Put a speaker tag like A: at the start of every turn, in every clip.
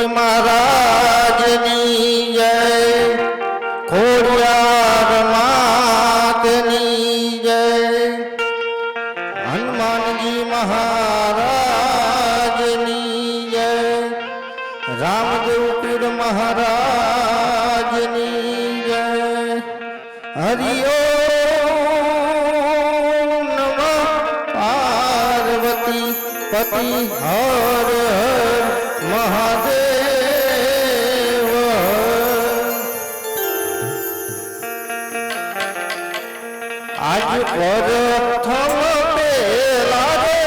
A: ગણપતિ મહારાજની જય, ખોડિયાર માતની જય, હનુમાનજી મહારાજની જય, રામદેવ પીર મહારાજની જય. હરિ ઓમ નમઃ પાર્વતી પતિ હર હર મહાદેવ. આજ પ્રથમ પેલા રે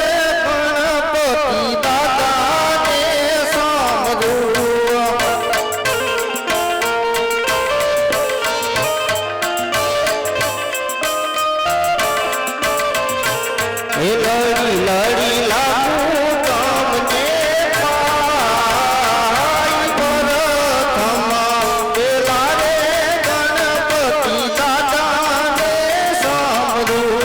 A: ગણપતિ દાદાને સાંભળ્યું. એ લડી લડી લાગુ તમને પાઈ પ્રથમ પેલા રે ગણપતિ દાદાને સાંભળ્યું.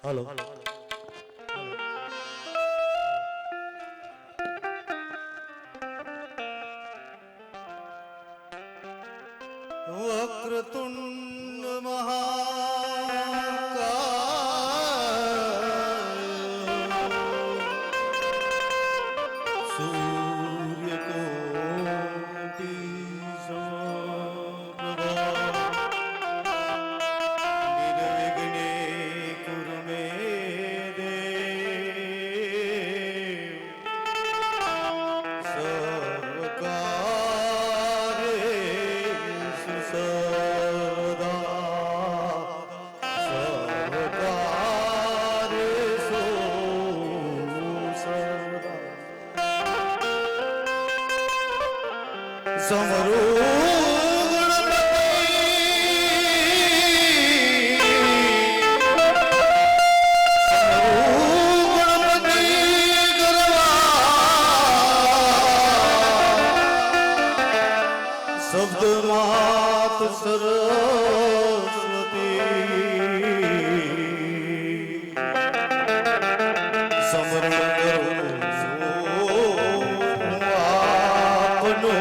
A: હાલો વક્રતુંડ મહાકાય સૂર્યકોટી સમપ્રભા નિર્વિઘ્ને કુરુ મે દેવ સર્વકાર્યેષુ સમરૂ શબ્દ માત સરસ્વતી સમરણ આપનો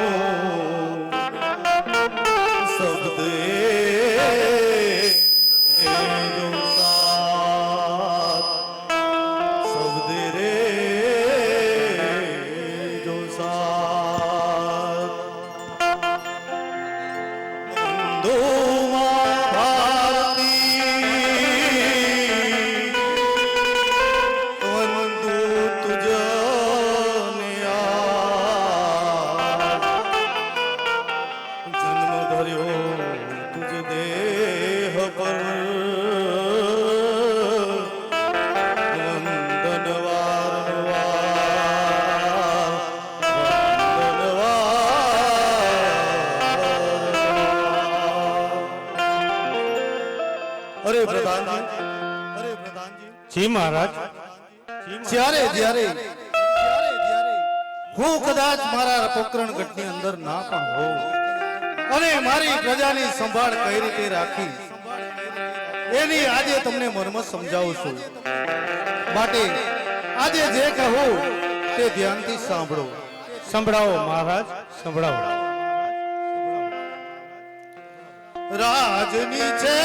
A: શબ્દ શબ્દ રે જો સાત
B: જી મહારાજ,
A: જ્યારે જ્યારે હું કદાચ મારા પોકરણ ગઢની અંદર ના પણ હોઉં અને મારી પ્રજાની સંભાળ કઈ રીતે રાખી એની આજે તમને મર્મ સમજાવું છું. માટે આજે જે કહું તે ધ્યાનથી સાંભળો.
B: સંભળાવો મહારાજ, સંભળાવો.
A: રાજની છે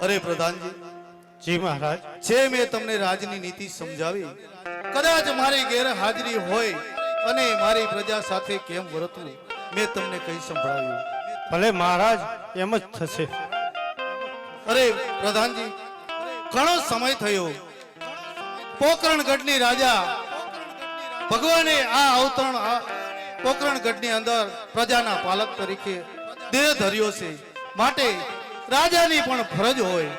A: અરે પ્રધાનજી,
B: જી મહારાજ.
A: જે મેં તમને રાજની નીતિ સમજાવી, કદાચ મારી ગેરહાજરી હોય અને મારી પ્રજા સાથે કેમ વર્તવું મેં તમને કહી સંભળાવ્યું.
B: ભલે મહારાજ, એમ જ થશે.
A: અરે પ્રધાનજી, ઘણો સમય થયો. પોકરણગઢની રાજા ભગવાને આ અવતરણ પોકરણગઢની અંદર પ્રજાના પાલક તરીકે દેહ ધર્યો છે. માટે રાજાની પણ ફરજ હોય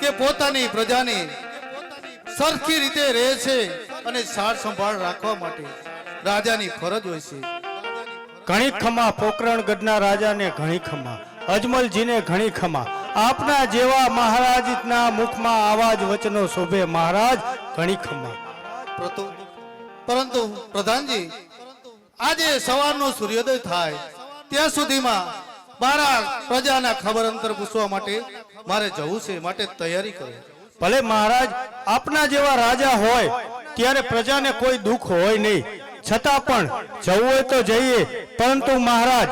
A: કે પોતાની પ્રજાની સરખી રીતે રહે છે અને સાર સંભાળ રાખવા માટે રાજાની ફરજ હોય છે.
B: ઘણી ખમા પોકરણગઢના રાજાને ઘણી ખમા, અજમલજીને ઘણી ખમા. આપના જેવા મહારાજના મુખમાં આવા જ વચનો શોભે મહારાજ, ઘણી ખમા.
A: પરંતુ પ્રધાનજી, આજે સવારનો સૂર્યોદય થાય ત્યાં સુધીમાં મારા પ્રજાના ખબર અંતર પૂછવા માટે મારે જવું છે. માટે તૈયારી કરો.
B: ભલે મહારાજ, આપના જેવા રાજા હોય ત્યારે પ્રજાને કોઈ દુઃખ હોય નહીં, છતાં પણ જવું હોય તો જઈએ. પરંતુ મહારાજ,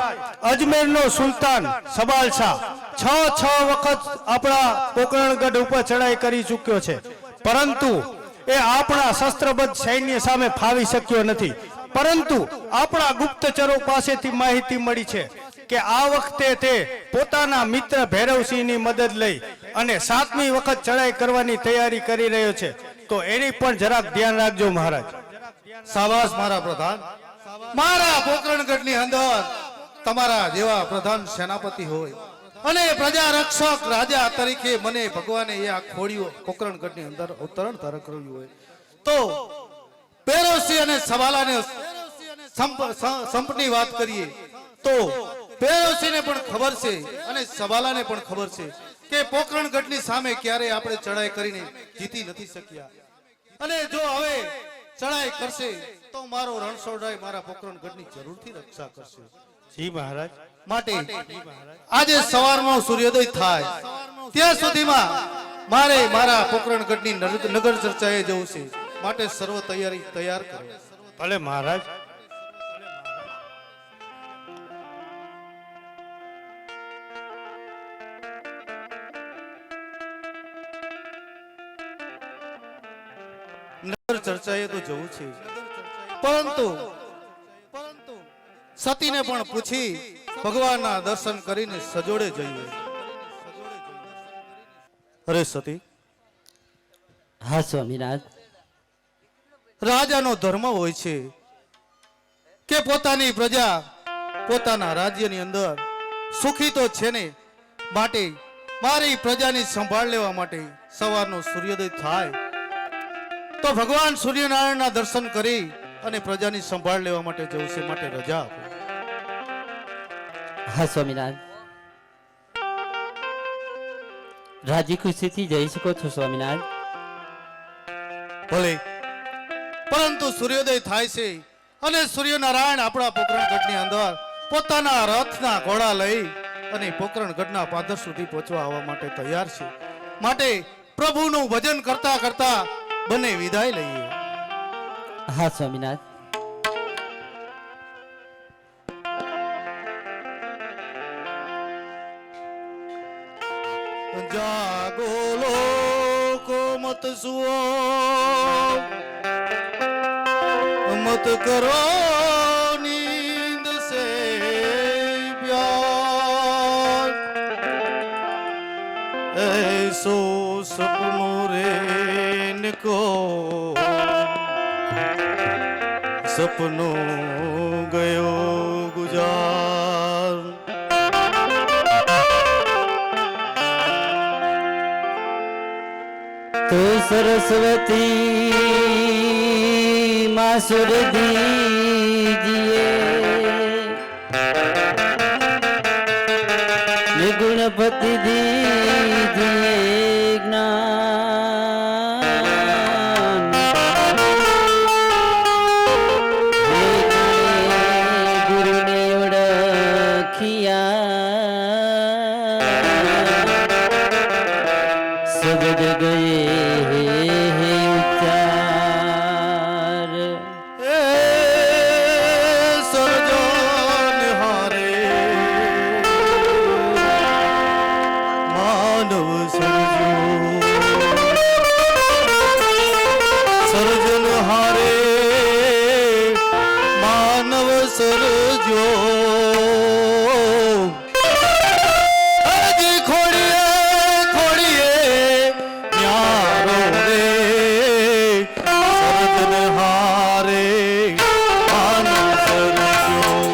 B: અજમેરનો સુલતાન સબાલશાહ છ વખત આપણા પોકરણગઢ ઉપર ચડાઈ કરી ચૂક્યો છે, પરંતુ એ આપણા શસ્ત્રબદ્ધ સૈન્ય સામે ફાવી શક્યો નથી. પરંતુ આપણા ગુપ્તચરો પાસેથી માહિતી મળી છે કે આ વખતે તે પોતાના મિત્ર ભૈરવસિંહની મદદ લઈ અને 7મી વખત ચડાઈ કરવાની તૈયારી કરી રહ્યો છે. તો એની પણ જરાક ધ્યાન રાખજો મહારાજ.
A: સાબાસ મારા પ્રધાન. મારા પોકરણગઢની અંદર તમારા જેવા પ્રધાન સેનાપતિ હોય અને પ્રજા રક્ષક રાજા તરીકે મને ભગવાને એ આ ખોડીઓ પોકરણગઢની અંદર અવતરણ ધારણ કર્યું હોય તો ભૈરવસિંહ અને સવાલાને સંપની વાત કરીએ તો ભૈરવસિંહને પણ ખબર છે અને સવાલાને પણ ખબર છે કે પોકરણગઢની સામે ક્યારે આપણે ચડાઈ કરીને જીતી નથી શક્યા. અને જો હવે ચડાઈ કરશે તો મારો રણછોડરાય મારા પોકરણગઢની જરૂરથી રક્ષા કરશે.
B: જી મહારાજ.
A: માટે આજે સવારમાં સૂર્યોદય થાય ત્યાં સુધીમાં મારે મારા પોકરણગઢની નગર ચર્ચાએ જવું છે. માટે સર્વ તૈયારી તૈયાર કરો.
B: ભલે મહારાજ.
A: નગર ચર્ચાએ તો જવું છે, પરંતુ સતીને પણ પૂછી ભગવાનના દર્શન કરીને સજોડે જઈએ. અરે સતી,
C: હા સ્વામિનાથ.
A: રાજાનો ધર્મ હોય છે કે પોતાની પ્રજા પોતાના રાજ્યની અંદર સુખી તો છે ને, માટે મારી પ્રજાની સંભાળ લેવા માટે સવારનો સૂર્યોદય થાય તો ભગવાન સૂર્યનારાયણના દર્શન કરી અને પ્રજાની સંભાળ લેવા માટે જવું છે. માટે રજા આપો.
C: હા સ્વામિનાથ. રાજી ખુશીથી જઈ શકો છો સ્વામિનાથ.
A: ભલે, પરંતુ સૂર્યોદય થાય છે અને સૂર્યનારાયણ આપણા પોકરણગઢની અંદર પોતાના રથના ઘોડા લઈ અને પોકરણગઢના પાદર સુધી પહોંચવા આવવા માટે તૈયાર છે. માટે પ્રભુનું ભજન કરતા કરતા બંને વિદાય લઈએ.
C: હા સ્વામિનાથ.
A: જાગો લોકો મત સુઓ, મત કરો નીંદ સે પ્યાર, ऐसो सपनों रे को सपनों गयो गुजार.
C: तो सरस्वती माँ सुर दीजिए, गुणपति दीजिए ज्ञान, गुरु ने ओळखिया शब्द गए उच्चार.
A: सरजन हारे માનવ સર્જ્યો સર્જન હારે માનવ સર્જ્યો હજી ખોડીએ ખોડીએ ન્યારો રે સર્જન હારે માનવ સર્જ્યો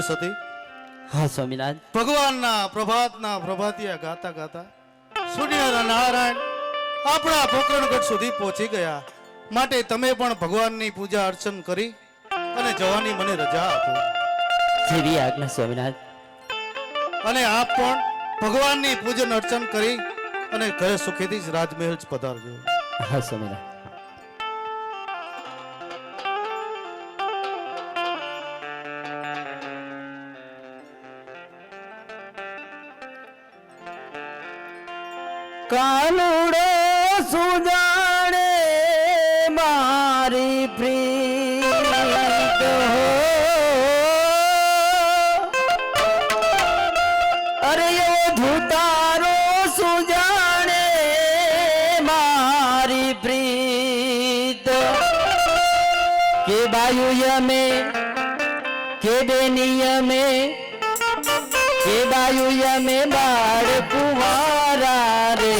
A: સતી
C: હા સ્વામિનાથ.
A: ભગવાનના પ્રભાતના પ્રભાતિયા ગાતા ગાતા સૂર્ય નારાયણ આપણા પોકરણગઢ સુધી પહોંચી ગયા. માટે તમે પણ ભગવાનની પૂજા અર્ચન કરી અને જવાની મને રજા આપો.
C: જેવી આજ્ઞા સ્વામિનાથ.
A: અને આપ પણ ભગવાનની પૂજન અર્ચન કરી અને ઘરે સુખેથી જ રાજમહેલ જ પધારજો.
C: હા સ્વામિનાથ.
B: કાનુડો સુજાણે મારી પ્રીત હો, અરે એવો ધૂતારો સુજાણે મારી પ્રીત, કે બાયુ યમે કે બેનિયમે કે બાયુ યમે બાળ કુંવારા રે,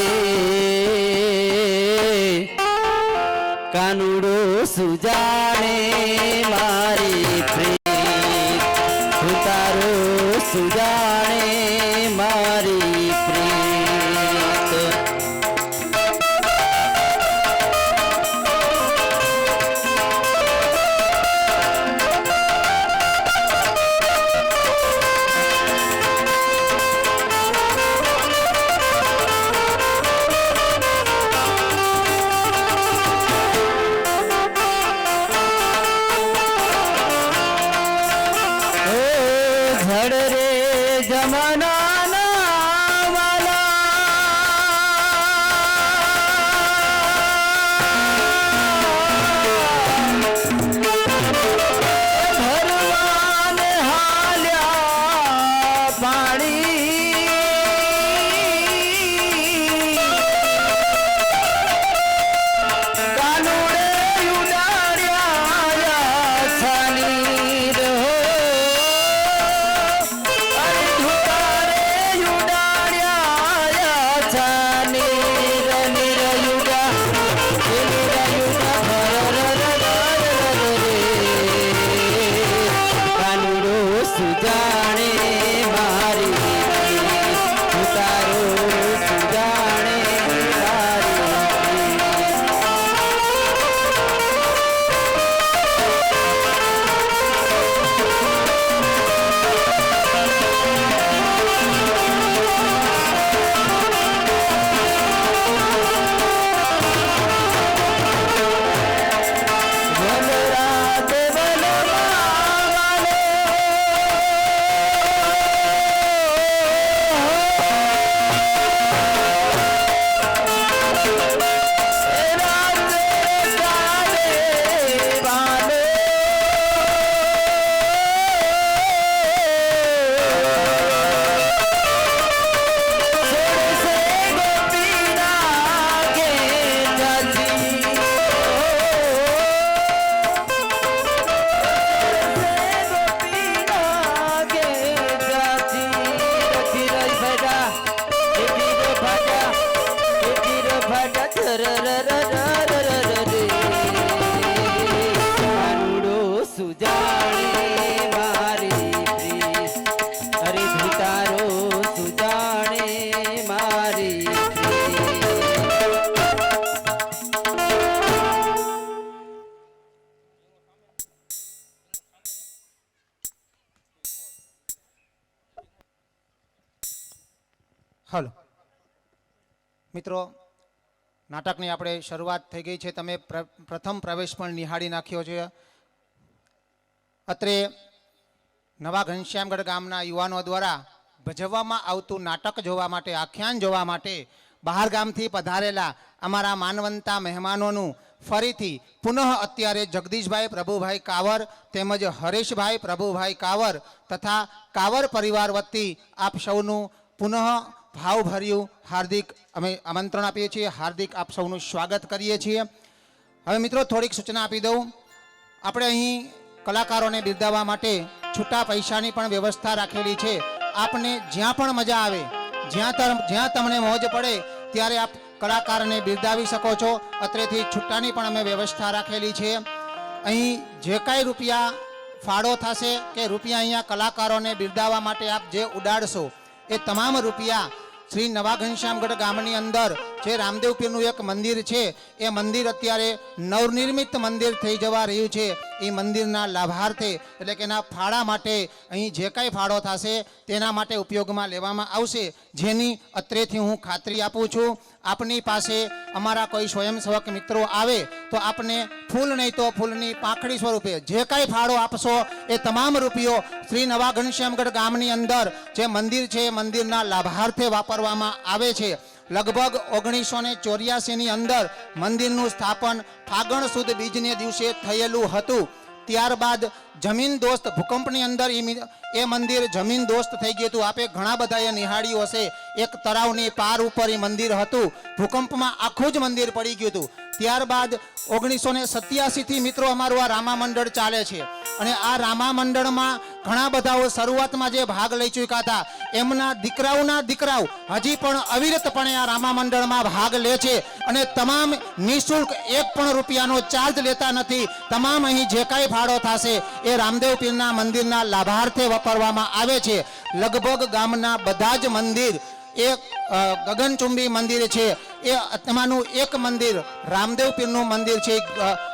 B: કાનુડો સુજાણે મારી પ્રીત, ઉતારો સુજાણે મારી પ્રીત. ધડ રે જમાનાના ભરવાને હાલ્યા પાણી, કાનુડે ઉડાડ્યા છાની રહો, સુજાણે મારી ઉતારો સુજાણે સુજાણે મારી પ્રીત, હરે ધુતારો સુજાણે મારી પ્રીત.
D: હલો મિત્રો, નાટકની આપણે શરૂઆત થઈ ગઈ છે. તમે પ્રથમ પ્રવેશ પણ નિહાળી નાખ્યો છે. અત્રે નવા ઘનશ્યામગઢ ગામના યુવાનો દ્વારા ભજવવામાં આવતું નાટક જોવા માટે, આખ્યાન જોવા માટે બહાર ગામથી પધારેલા અમારા માનવંતા મહેમાનોનું ફરીથી પુનઃ અત્યારે જગદીશભાઈ પ્રભુભાઈ કાવર તેમજ હરેશભાઈ પ્રભુભાઈ કાવર તથા કાવર પરિવાર વતી આપ સૌનું પુનઃ ભાવભર્યું હાર્દિક અમે આમંત્રણ આપીએ છીએ, હાર્દિક આપ સૌનું સ્વાગત કરીએ છીએ. હવે મિત્રો થોડીક સૂચના આપી દઉં. આપણે અહીં કલાકારોને બિરદાવવા માટે છૂટા પૈસાની પણ વ્યવસ્થા રાખેલી છે. આપને જ્યાં પણ મજા આવે, જ્યાં તમને મોજ પડે ત્યારે આપ કલાકારને બિરદાવી શકો છો. અત્રેથી છૂટાની પણ અમે વ્યવસ્થા રાખેલી છે. અહીં જે કાંઈ રૂપિયા ફાળો થશે કે રૂપિયા અહીંયા કલાકારોને બિરદાવવા માટે આપ જે ઉડાડશો એ તમામ રૂપિયા શ્રી નવા ઘનશ્યામગઢ ગામની અંદર જે રામદેવ પીરનું એક મંદિર છે એ મંદિર અત્યારે નવનિર્મિત મંદિર થઈ જવા રહ્યું છે એ મંદિરના લાભાર્થે એટલે કે એના ફાળા માટે અહીં જે કાંઈ ફાળો થશે તેના માટે ઉપયોગમાં લેવામાં આવશે, જેની અત્રેથી હું ખાતરી આપું છું. આપની પાસે અમારા કોઈ સ્વયંસેવક મિત્રો આવે તો આપને ફૂલ નહીં તો ફૂલની પાંખડી સ્વરૂપે જે કાંઈ ફાળો આપશો એ તમામ રૂપિયો શ્રી નવા ઘનશ્યામગઢ ગામની અંદર જે મંદિર છે એ મંદિરના લાભાર્થે વાપરવામાં આવે છે. લગભગ 1984ની અંદર મંદિરનું સ્થાપન ફાગણ સુદ બીજને દિવસે થયેલું હતું. ત્યારબાદ જમીન દોસ્ત ભૂકંપની અંદર એ મંદિર જમીન દોસ્ત થઈ ગયું હતું. આપે ઘણા બધાએ નિહાળ્યું હશે, એક તળાવની પાર ઉપર એ મંદિર હતું. ભૂકંપમાં આખું જ મંદિર પડી ગયું હતું. ત્યારબાદ 1987થી મિત્રો અમારું આ રામા મંડળ ચાલે છે અને આ રામા મંડળમાં ઘણા બધાઓ શરૂઆતમાં જે ભાગ લઈ ચૂક્યા હતા એમના દીકરાઓના દીકરાઓ હજી પણ અવિરતપણે આ રામા મંડળમાં ભાગ લે છે અને તમામ નિઃશુલ્ક એક પણ રૂપિયાનો ચાર્જ લેતા નથી. તમામ અહીં જે કાંઈ ફાળો થશે એ રામદેવ પીરના મંદિરના લાભાર્થે વાપરવામાં આવે છે. લગભગ ગામના બધા જ મંદિર એક ગગનચુંબી મંદિર છે, એ તમારું એક મંદિર રામદેવ પીરનું મંદિર છે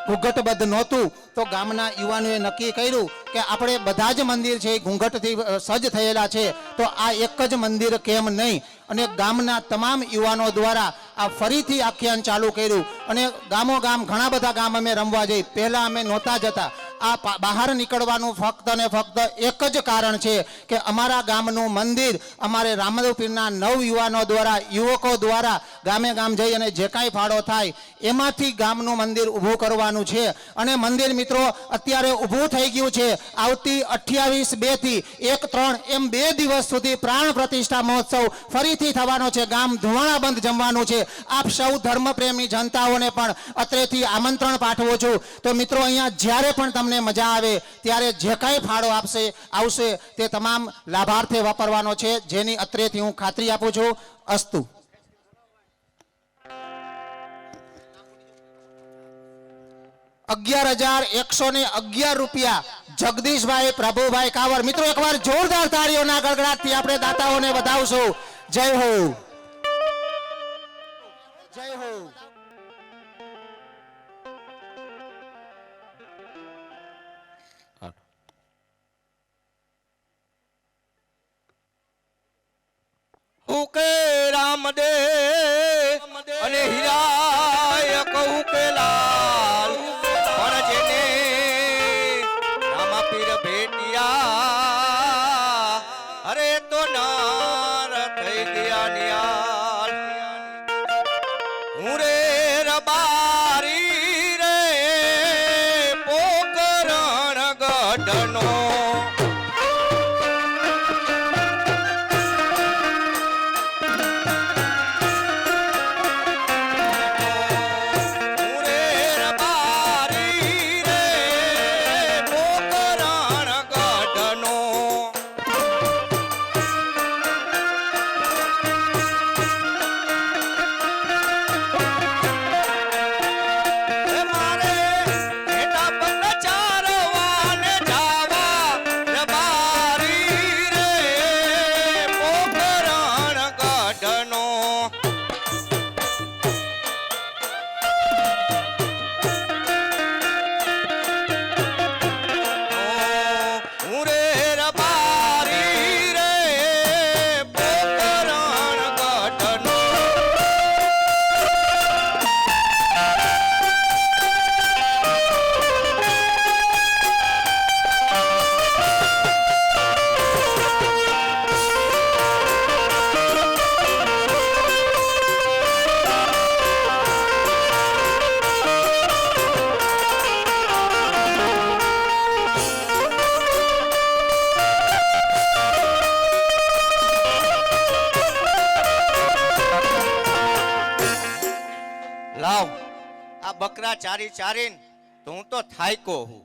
D: ઘૂંઘટબદ્ધ નહોતું તો ગામના યુવાનોએ નક્કી કર્યું કે આપણે બધા જ મંદિર છે ઘૂંઘટથી સજ્જ થયેલા છે તો આ એક જ મંદિર કેમ નહીં, અને ગામના તમામ યુવાનો દ્વારા આ ફરીથી આખ્યાન ચાલુ કર્યું અને ગામો ગામ ઘણા બધા ગામ અમે રમવા જઈ. પહેલાં અમે નહોતા જતા. આ બહાર નીકળવાનું ફક્ત ને ફક્ત એક જ કારણ છે કે અમારા ગામનું મંદિર અમારે રામદેવ પીરના નવ યુવાનો દ્વારા યુવકો દ્વારા ગામે ગામ જઈ અને જે કાંઈ ફાળો થાય એમાંથી ગામનું મંદિર ઊભું કરવાનું છે. અને મંદિર મિત્રો અત્યારે ઊભું થઈ ગયું છે. આવતી 28/2થી 1-3 એમ 2 દિવસ સુધી પ્રાણ પ્રતિષ્ઠા મહોત્સવ ફરીથી થવાનો છે. ગામ ધુવાણાબંધ જમવાનું છે. આપ સૌ ધર્મપ્રેમી જનતાઓને પણ અત્રેથી આમંત્રણ પાઠવું છું. તો મિત્રો અહીંયા જ્યારે પણ તમને મજા આવે ત્યારે જે કાંઈ ફાળો આવશે તે તમામ લાભાર્થે વાપરવાનો છે, જેની અત્રેથી હું ખાતરી આપું છું. અસ્તુ. ₹11,111 જગદીશભાઈ પ્રભુભાઈ કાવર. મિત્રો એકવાર જોરદાર તાળીઓના ગડગડાટથી આપણે દાતાઓને વધાવશું. જય હો, જય હો.
E: ઉકે રામદેવ અને હીરાય કહું કે લાલ પણ જેને રામા પીર ભેટિયા અરે તો નાર થઈ ગયા નિયાલ. હું રે રબારી રે પોકરણ ગઢનો બકરા ચારીને તો હું તો થાયકો હું.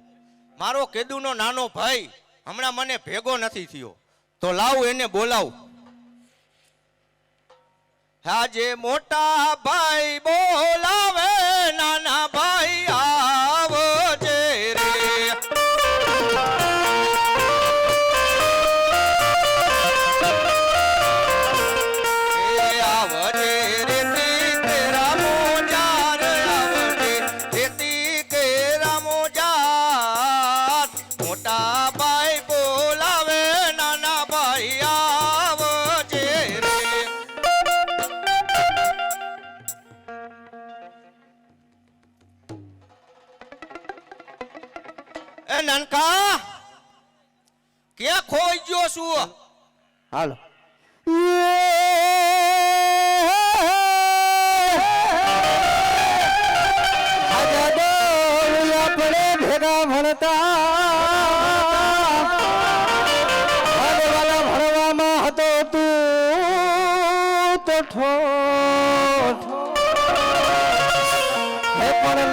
E: મારો કેદુનો નાનો ભાઈ હમણાં મને ભેગો નથી થયો તો લાવ એને બોલાવ. આજે મોટા ભાઈ બોલાવે નાના ભાઈ આવજે રે. એ નાનકા ક્યાં ખોઈ ગયો છું
B: હાલો આપણે ભેગા ભણતા ભણવામાં હતો તું તો ઠોઠ હે પણ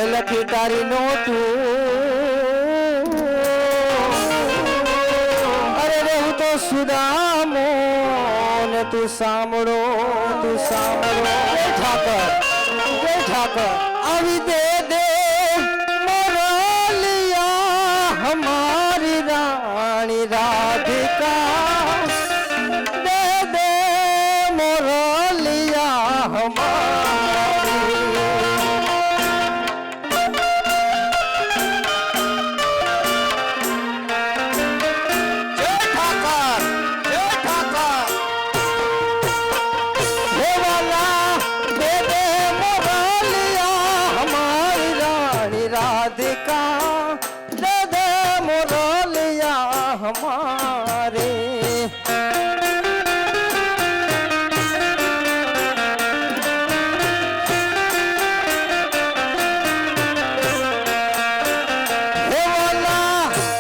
B: લખી તારી નોતું અરે રે હું તો સુદામો ને તું સાંભળો જય ઠાકર આવી દે મોરલિયા હમારી રાણી રાધિકા દે મોરલિયા હમારી
E: જય ઠાકર
B: હે વાલા દે મોરલિયા હમારી રાણી રાધિકા દે મોરલિયા હમારે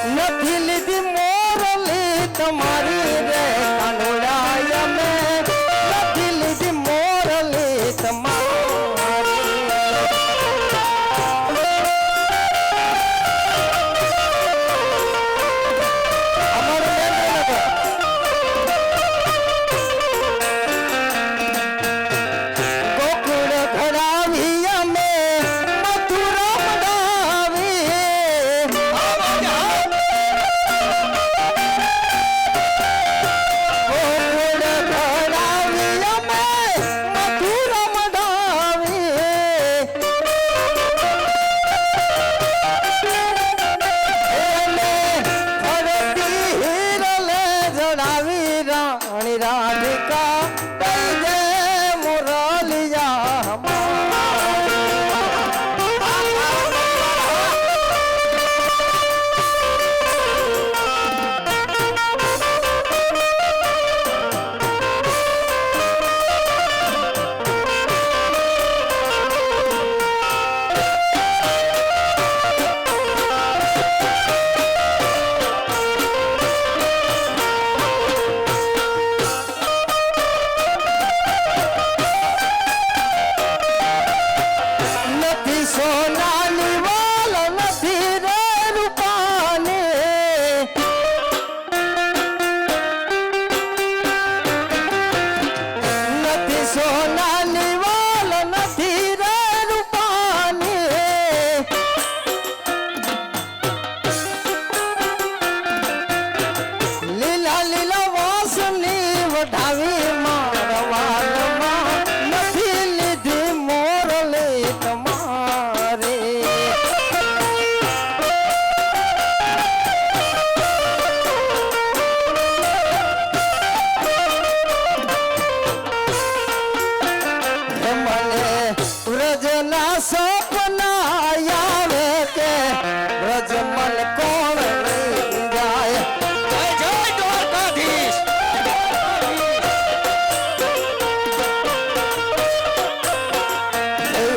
B: નથી લીધી મોરલી તમારી રે કાનુડાય મેં નથી લીધી મોરલી તમારી અમારું ગોકુળ ઘડાવી અમે મથુરા મડાવી ગોકુળ ઘડાવી અમે મથુરા મડાવી એને ફરતી હિરલે જડાવી રાણી રાધિકા દઈ દે મોરલિયા નથી સોનાની વાલ નથી રે રૂપાની નથી સોનાની વાલ નથી રે રૂપાની લીલા લીલા વાસની વઢાવી મારા વાલમાં નથી લીધી મોરલી તમારી હે મને વ્રજના સપના આવે કે વ્રજ મન કોણ લઈ જાય
E: જય દ્વારકાધીશ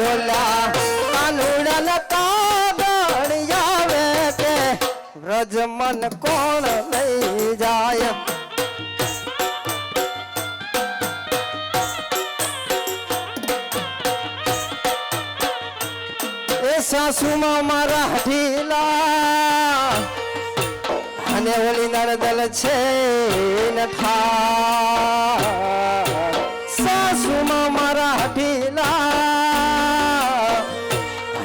B: ઓલા કાનુડાના કાગળ આવે કે વ્રજ મન કોણ લઈ જાય એ સાસુમાં મારા ઢીલા અને ઓલી નરદલ છે નઠા સાસુમાં મારા ઢીલા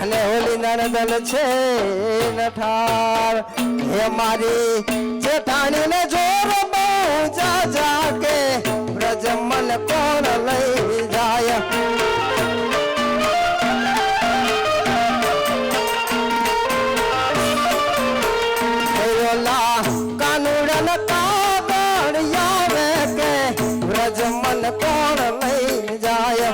B: અને ઓલી નરદલ છે નઠાર હે મારી જેઠાણીને જોર બહુ જા કે વ્રજ મન કોણ લઈ જાય ઓલા કાનુડા કાગળ આવે કે વ્રજ મન કોણ લઈ જાય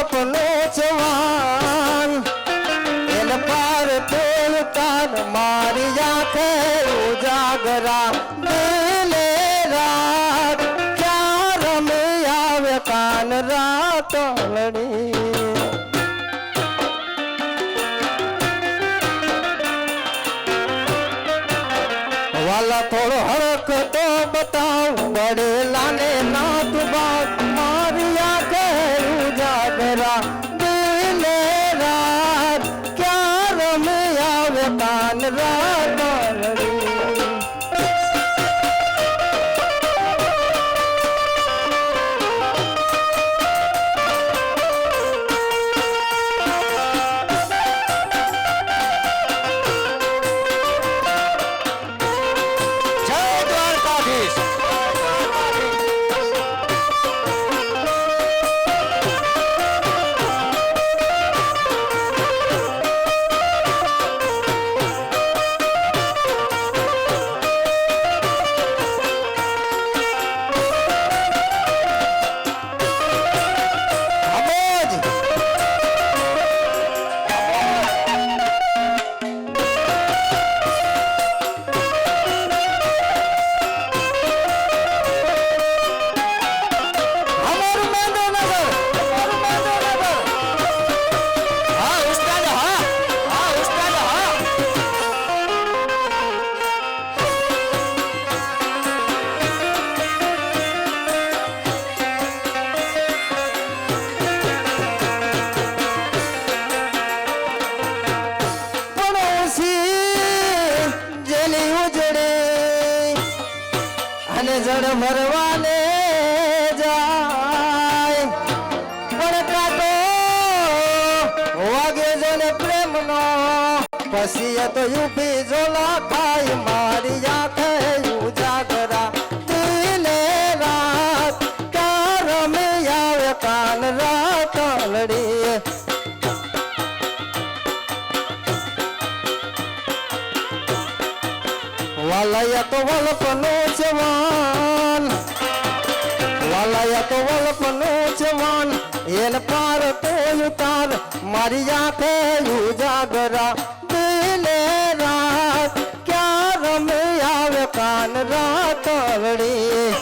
B: વલપનો જવાન એને પાર તોલ તાન મારી આંખે ઉજાગરા દિલે રાત ક્યાં રમે આવે કાન રાતલડી વાલા થોડો હરખ તો બતાવ વડેલાને નાથ બાદ મારી આંખે ઉજાગરા દિલે રાત ક્યાં રમે આવે કાન રાતલડી
E: જય દ્વારકાધીશ.
B: અમોજ અમારું મેંદોનગર
E: હા ઉસ્તાદ, હા ઉસ્તાદ, હા.
B: પડોશી જેની ઉજળે અને જળ ભરવાને જાય પણ કાંટો વાગે જોને પ્રેમનો પછી એ તો યુપી જોલા ખાય મારી આંખે ઉજાગરા દિલે રાત ક્યાં રમે આવે કાન રાતલડી વાલાયા તો વલપનો જવાન વાલાયા તો વલપનો જવાન એને પાર તો ઉતાર મારી આંખે ઉજાગરા દિલે રાત ક્યાં રમે આવે કાન રાતલડી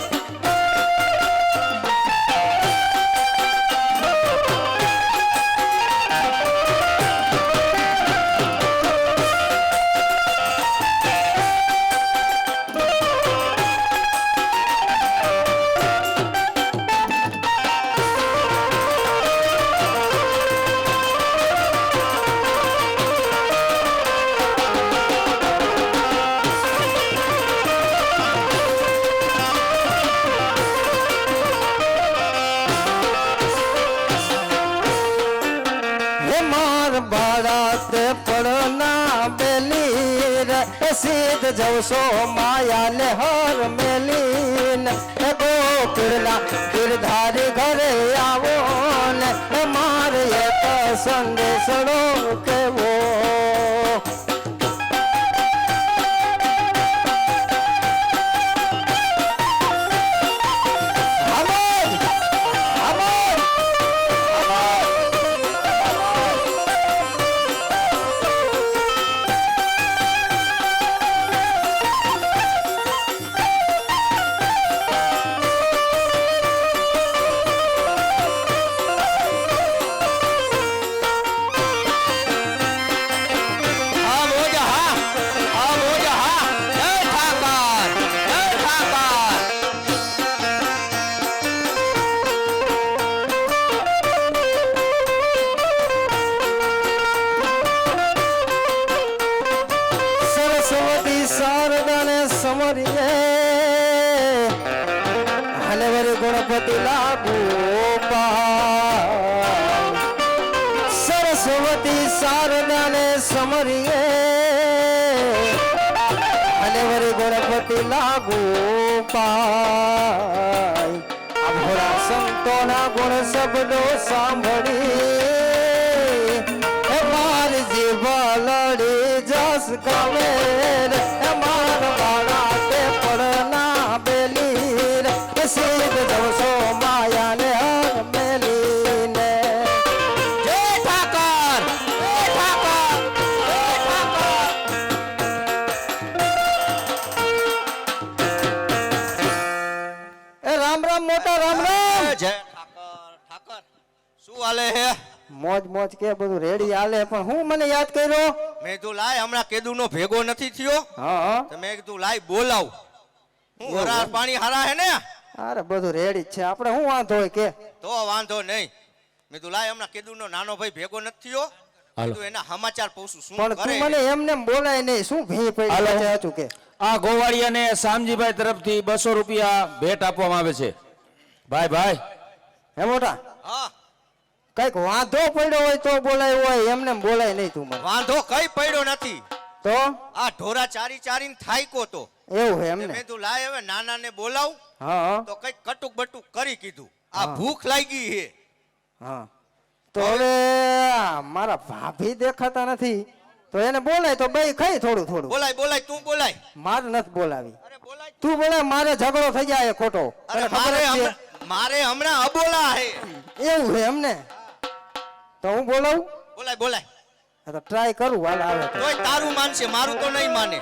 B: માર બાળાત પડના બેલી રે સીધ જવશો માયા ને હર મેલીન ગોકુળના ગિરધારી ઘરે આવો ને મારે એક સંદેશડો કેવો સમરીએ હલવરી ગણપતિ લાગુ સરસ્વતી શારદાને સમરીએ હલવરી ગણપતિ લાગુ પાય આ ભોળા સંતોના ગુણ શબ્દો સાંભળી મારી જીભ લડી જસ ગમે માર વાળા તે પડના બેલી સીધ જવશો માયા ને હર મેલી ને
E: શું હાલે હે?
F: મોજ મોજ કે બધું રેડી હાલે પણ હું મને યાદ કર્યો?
E: મેં કીધું લાય હમણાં કેદુનો ભેગો નથી થયો
F: હા
E: તો મેં કીધું લાય બોલાવ. હું વરાળ પાણી હારા હે ને?
F: અરે બધું રેડી જ છે આપણે શું વાંધો હોય કે?
E: તો વાંધો નહીં. મેં કીધું લાય હમણાં કેદુનો નાનો ભાઈ ભેગો નથી થયો. કીધું એના સમાચાર પૂછું શું
F: પણ તું
E: કરે
F: મને
E: છે.
F: એમને બોલાય નહીં શું ભી પડી છે સાચું કે?
G: આ ગોવાળિયાને શામજીભાઈ તરફથી 200 રૂપિયા ભેટ આપવામાં આવે છે. ભાઈ ભાઈ
F: હે મોટા
E: હા
F: કઈક વાંધો પડ્યો હોય તો બોલાય હોય એમને બોલાય નહીં તું મને
E: વાંધો કઈ પડ્યો નથી.
F: તો
E: આ ઢોરા ચારી ચારીને થાયકો તો
F: એવું હે
E: મેં
F: એમને?
E: કીધું લાય હવે નાનાને બોલાવ
F: હા
E: તો કઈક કટુક બટુક કરી કીધું. આ ભૂખ લાગી હે.
F: હા તો હવે મારા ભાભી દેખાતા નથી તો એને બોલાય તો બે ખાઈ થોડું થોડું.
E: બોલાય બોલાય તું બોલાય.
F: મારે નથી બોલાવી.
E: અરે બોલાય.
F: તું બોલાય મારે ઝઘડો થઈ જાય ખોટો.
E: અરે
F: તને ખબર જ છે.
E: મારે હમણાં અબોલા હે.
F: એવું છે એમને? તો હું બોલાવું?
E: બોલાય બોલાય.
F: હા તો ટ્રાય કરું હાલ આવે તો.
E: તોય તારું માનશે મારું તો નહીં માને.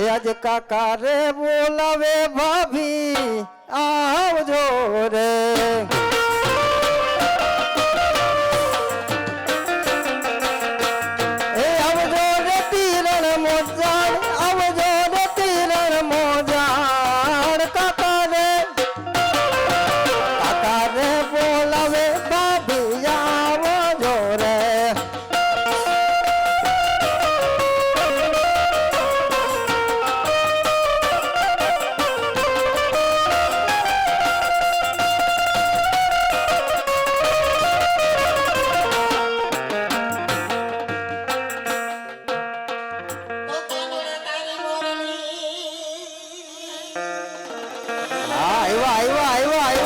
F: એ આજે કાકા રે બોલાવે ભાભી આવજો રે. એ આવજો રે તીરણ મોજાડ આવજો રે તીરણ મોજાડ કાકા રે બોલાવે ભાભી આવજો રે. હા આવ્યા.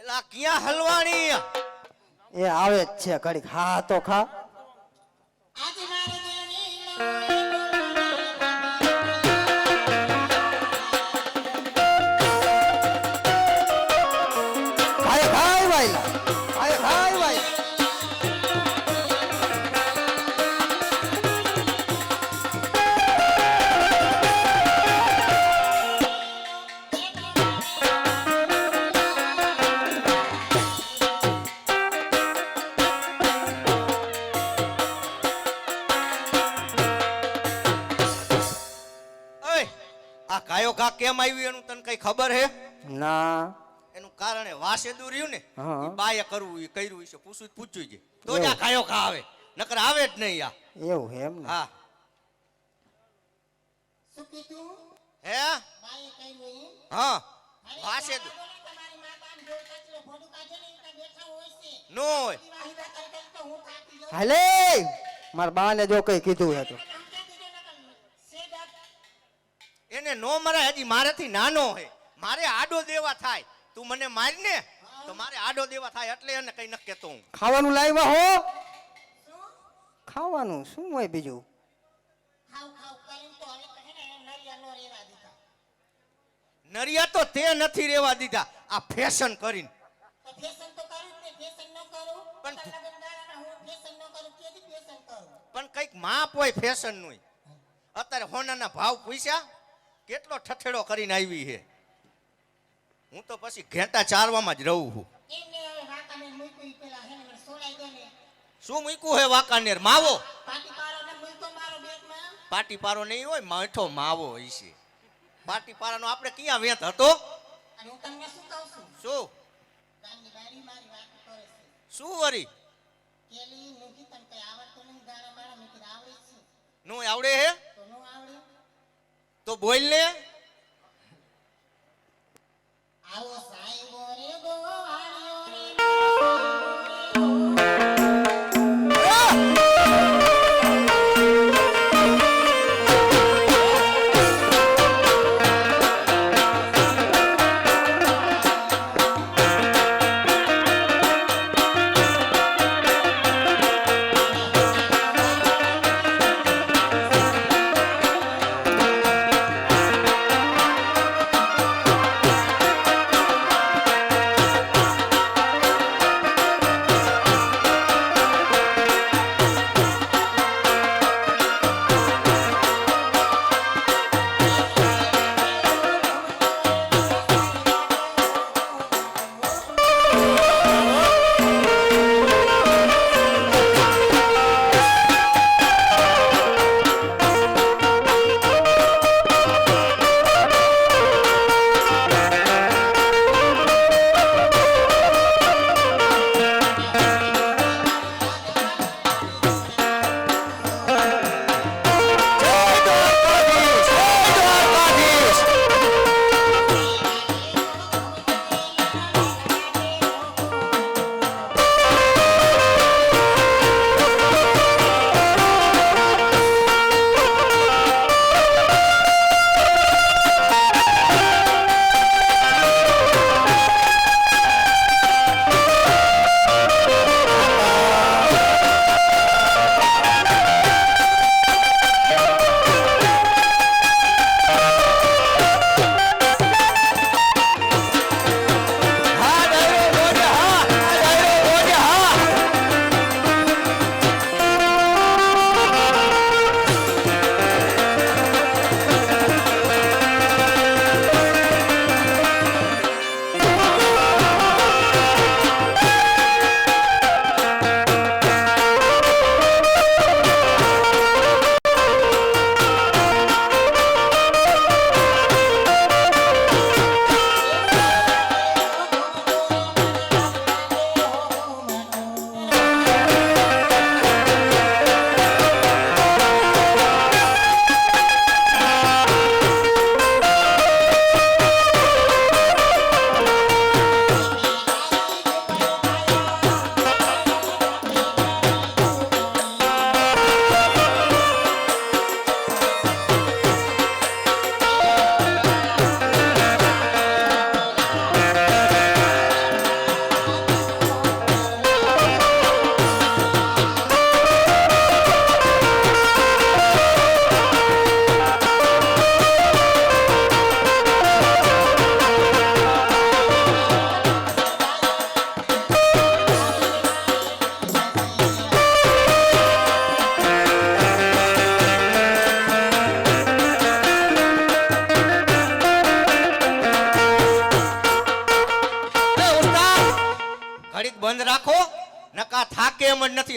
E: એલા ક્યાં હલવાણી?
F: એ આવે જ છે ઘડીક. હા તો ખા. ખાય ખાય વાયલા. ખાય ખાય વાયલા.
E: ઓય આ કાયો ઘા કેમ આવ્યું એનું તને કઈ ખબર હે?
F: ના
E: એનું કારણ એ વાસેદું રહ્યું ને
F: હા.
E: ઈ બાએ કરવું ઈ કર્યું છે પૂછ્યું છે તો જ
F: એવું.
E: આ કાયો ઘા આવે નકર આવે જ નહીં આ.
F: એવું હે એમ ને?
E: હા હે હા વાસેદું નો હોય.
F: હાલે મારા બાને જો કઈ કીધું હે તો
E: એને નો મરાય હજી મારાથી નાનો હે. મારે આડો દેવા થાય તું મને માર ને તો મારે આડો દેવા થાય એટલે એને કઈ ન કહેતો હું.
F: ખાવાનું લાવ્યા હો? ખાવાનું શું હોય બીજું?
E: નરિયા તો તે નથી રેવા દીધા આ ફેશન કરીને. પણ કઈક માપ હોય ફેશન નું. અત્યારે હોનાના ભાવ પૂછ્યા કેટલો ઠઠેડો કરીને આવી છે. હું તો પછી ઘેટા ચારવામાં જ રહું છું. શું મૂક્યું હે વાંકાનેર? માવો. પાટી પારો નહીં હોય મીઠો માવો હોય છે. પાટી પારાનો આપણે ક્યાં વેત હતો? શું શું વરી નું આવડે હે તો બોલ ને.
H: આવો સાહેબો રે ગોવાળિયો રે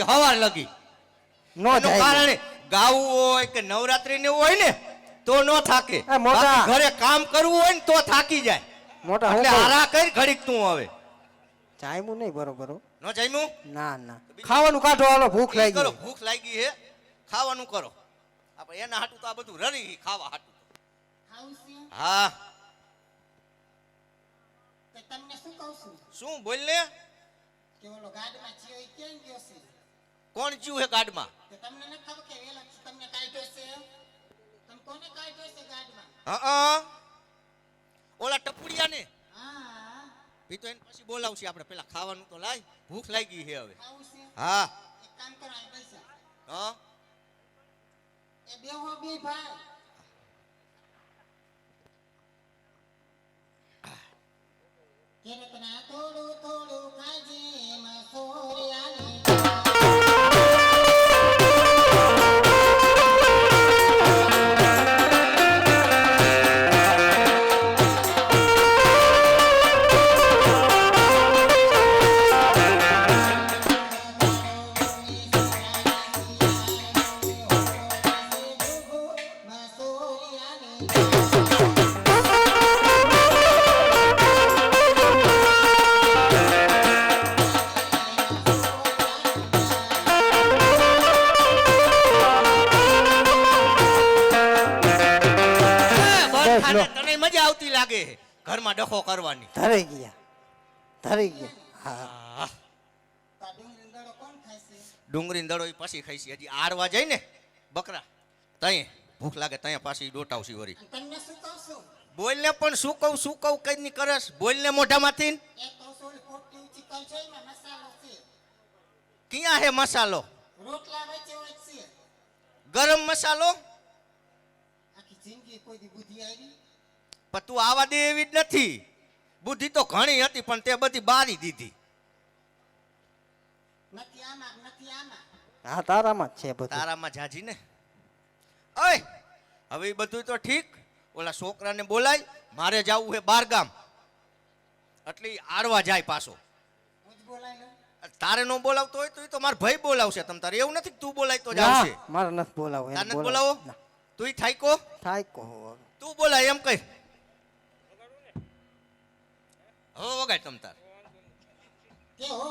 E: હવાર લગી
F: નો
E: એનું
F: જાય
E: કારણે ગાવું હોય કે નવરાત્રી ને એવું હોય ને તો નો થાકે
F: એ મોટા.
E: બાકી ઘરે કામ કરવું હોય ને તો થાકી જાય
F: મોટા હું
E: એટલે
F: કહું?
E: આરા કરી ઘડીક તું હવે
F: જામ્યું નહીં બરોબર હો.
E: નો જામ્યું
F: ના ના ખાવાનું કાઢો હાલો ભૂખ
E: ઈ કરો
F: લાગી
E: ભૂખ લાગી હે ખાવાનું કરો આપણે એના હાટું તો આ બધું રરી ખાવા હાટું હા
D: તમને શું કહું છું
E: શું બોલ ને
D: કે ઓલો ગાડીમાં ચિયો ઈ ક્યાં ગયો છે
E: કોણ જીવ હે ગાડમાં
D: કે તમને ન ખબર કે વેલો તમને કાઢ્યો છે તમે કોને કાઢ્યો છે ગાડીમાં
E: હા ઓલા ટપુડિયા ને
D: હા
E: ઈ તો એને પછી બોલાવશે આપણે પેલા ખાવાનું તો લાય ભૂખ લાગી છે હવે
D: આવું છે
E: હા
D: એક કામ કરો આ પૈસા
E: હા
D: એ બેહો બે ભાઈ કેરેકના થોડું થોડું ખાજે માં સોરિયાની માં સોરિયાની
E: બસ ખાને તને મજા આવતી લાગે છે ઘરમાં ડખો કરવાની
F: ધરી ગયા હા
D: તા ડુંગળી દડો કોણ ખાશે
E: ડુંગળી દડો ઈ પછી ખાઈશી હજી આરવા જાય ને બકરા તઈ ભૂખ લાગે તઈ પાછી ડોટાવશી વરી
D: અને તમને શું કહું છું
E: બોલ ને પણ શું કહું કઈ ની કરસ બોલ ને મોઢામાંથી
D: એક કહું છું ઓલી પોપટી ઊંચી કર છે એમાં મસાલો છે
E: ક્યાં હે મસાલો
D: રોટલા વચ્ચે વચ્ચે
E: ગરમ મસાલો
D: આખી જિંદગી કોઈ દી બુદ્ધિ આવી
E: પણ તું આવા દે એવી જ નથી બુદ્ધિ તો ઘણી હતી પણ તે બધી બારી દીધી
D: નથી આમાં
F: હા તારામાં જ છે બધું
E: તારામાં જાજી ને ઓય હવે ઈ બધું તો ઠીક ઓલા છોકરાને બોલાય મારે જાવું હે બાર ગામ એટલે ઈ આડવા જાય પાછો
D: હું જ બોલાય ને
E: તારે નો બોલાવતો હોય તો ઈ તો મારો ભાઈ બોલાવશે તમ તારે એવું નથી કે તું બોલાય તો જ
F: ના
E: આવશે
F: મારે નથી બોલાવો
E: તારે નથી બોલાવો તું થાયકો
F: થાય કહો
E: તું બોલાય એમ કઈ હવે વગાડ તમ તાર
D: કે હો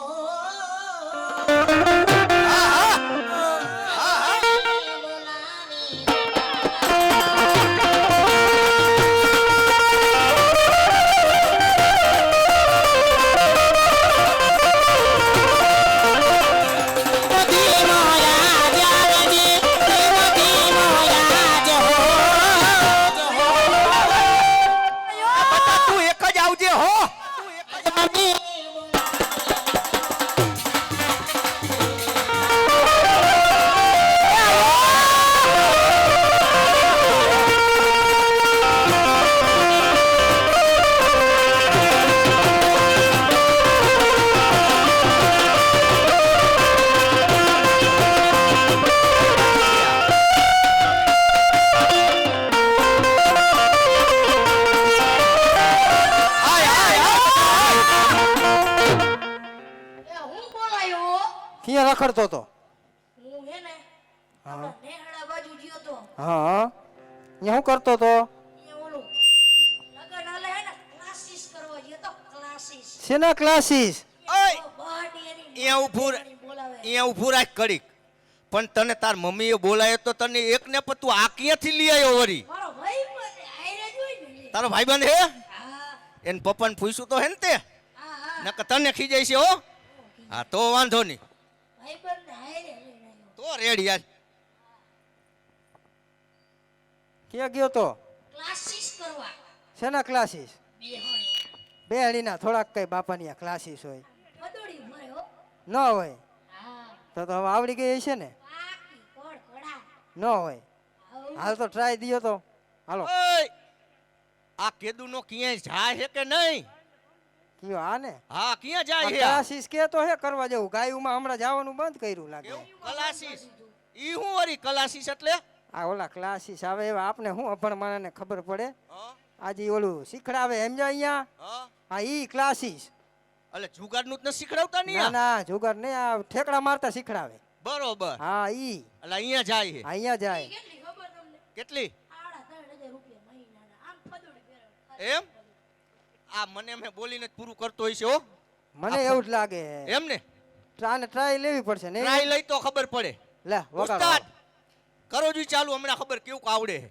E: તું એક જ આવજે હો
H: હું બોલાયો
F: ક્યાં રખડતો તો
H: હું હે ને આપણા નેહડા બાજુ ગયો તો
F: હા અહીંયા શું કરતો તો
H: અહીંયા ઓલું લગન હાલે હે ને ક્લાસીસ કરવા ગયો તો ક્લાસીસ
F: શેના ક્લાસીસ
E: ઓય
H: બર્થડે
E: અહીંયા ઊભું રહે.
H: બોલાવે
E: અહીંયા ઊભું રાખ કડીક પણ તને તાર મમ્મીએ બોલાયો તો તને એકને પણ તું આ ક્યાંથી લઈ આવ્યો વરી
H: મારો ભાઈ પણ આયરે જોઈ ને
E: તારો ભાઈબંધ હે
H: હા
E: એને પપ્પાને પૂછ્યું તો હે ને તે
H: હા હા
E: નકર તને ખીજાય છે હો હા તો વાંધો નહીં
H: ભાઈ પણ આયરે લઈને આવ્યો
E: તો રેડી યાર
F: ક્યાં ગયો તો
H: ક્લાસીસ કરવા
F: શેના ક્લાસીસ
H: બેહોણી
F: બેહડીના થોડાક કઈ બાપાની ક્લાસીસ હોય
H: મદોડી મરે હો
F: ન હોય
H: હા
F: તો હવે આવડી ગઈ છે ને
H: પાકી કોડ કોડા
F: ન હોય હાલ તો ટ્રાય દિયો તો હાલો
E: ઓય આ કેદુનો ક્યાંય જાય છે કે નહીં
F: કયો આ ને
E: હા ક્યાં જાય છે આ?
F: ક્લાસીસ કે તો હે કરવા જવું ગાયુમાં હમણાં જવાનું બંધ કર્યું લાગે
E: કેવું કલાસીસ ઈ હું વરી કલાસીસ એટલે
F: આ ઓલા ક્લાસીસ આવે એવા આપને શું અભણ માણસને ખબર પડે
E: હા
F: આજે ઓલું શીખડાવે એમ અહીંયા
E: હા
F: હા ઈ ક્લાસીસ
E: એટલે જુગાડનું જ ન શીખડાવતા નહીં
F: ના
E: આ?
F: ના જુગાર નહીં આ ઠેકડા મારતા શીખડાવે
E: બરોબર
F: હા ઈ
E: એટલે અહીંયા જાય છે
F: અહીંયા જાય
H: કેટલી ખબર તમને
E: કેટલી
H: 3,500 રૂપિયા મહિનાના આમ ફદુડી પહેરાવે.
E: એમ આ મને મેં બોલીને જ પૂરું કરતો હોય છે હો
F: મને એવું જ લાગે
E: એમ ને
F: ટ્રાય લેવી પડશે ને
E: ટ્રાય લઈ તો ખબર પડે
F: લે વગાડ
E: ઉસ્તાદ કરો જી ચાલુ હમણાં ખબર કેવું આવડે છે